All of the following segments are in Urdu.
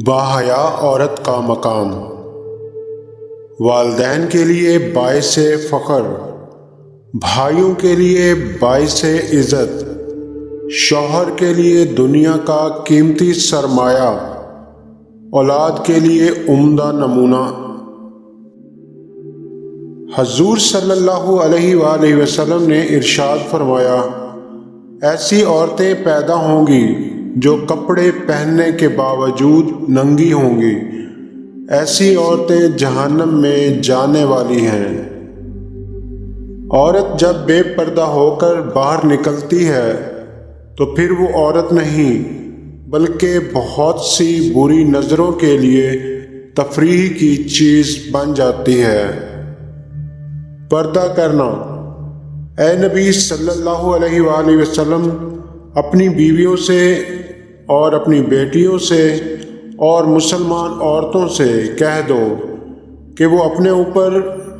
باحیا عورت کا مقام۔ والدین کے لیے باعث فخر، بھائیوں کے لیے باعث عزت، شوہر کے لیے دنیا کا قیمتی سرمایہ، اولاد کے لیے عمدہ نمونہ۔ حضور صلی اللہ علیہ وآلہ وسلم نے ارشاد فرمایا، ایسی عورتیں پیدا ہوں گی جو کپڑے پہننے کے باوجود ننگی ہوں گی، ایسی عورتیں جہنم میں جانے والی ہیں۔ عورت جب بے پردہ ہو کر باہر نکلتی ہے تو پھر وہ عورت نہیں بلکہ بہت سی بری نظروں کے لیے تفریح کی چیز بن جاتی ہے۔ پردہ کرنا۔ اے نبی صلی اللہ علیہ وآلہ وسلم، اپنی بیویوں سے اور اپنی بیٹیوں سے اور مسلمان عورتوں سے کہہ دو کہ وہ اپنے اوپر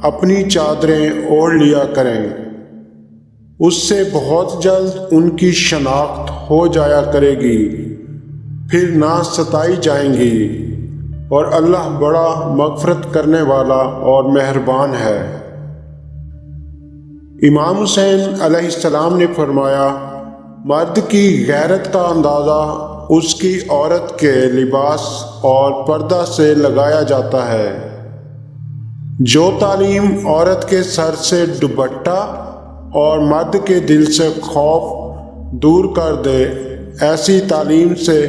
اپنی چادریں اوڑھ لیا کریں، اس سے بہت جلد ان کی شناخت ہو جایا کرے گی، پھر نہ ستائی جائیں گی، اور اللہ بڑا مغفرت کرنے والا اور مہربان ہے۔ امام حسین علیہ السلام نے فرمایا، مرد کی غیرت کا اندازہ اس کی عورت کے لباس اور پردہ سے لگایا جاتا ہے۔ جو تعلیم عورت کے سر سے دوپٹہ اور مرد کے دل سے خوف دور کر دے، ایسی تعلیم سے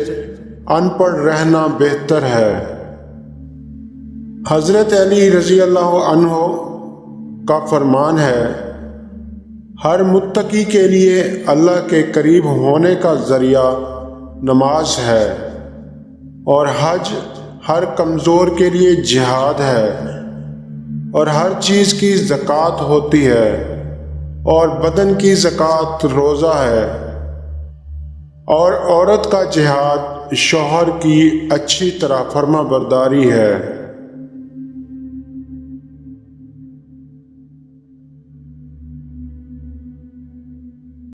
ان پڑھ رہنا بہتر ہے۔ حضرت علی رضی اللہ عنہ کا فرمان ہے، ہر متقی کے لیے اللہ کے قریب ہونے کا ذریعہ نماز ہے، اور حج ہر کمزور کے لیے جہاد ہے، اور ہر چیز کی زکوٰۃ ہوتی ہے، اور بدن کی زکوٰۃ روزہ ہے، اور عورت کا جہاد شوہر کی اچھی طرح فرما برداری ہے۔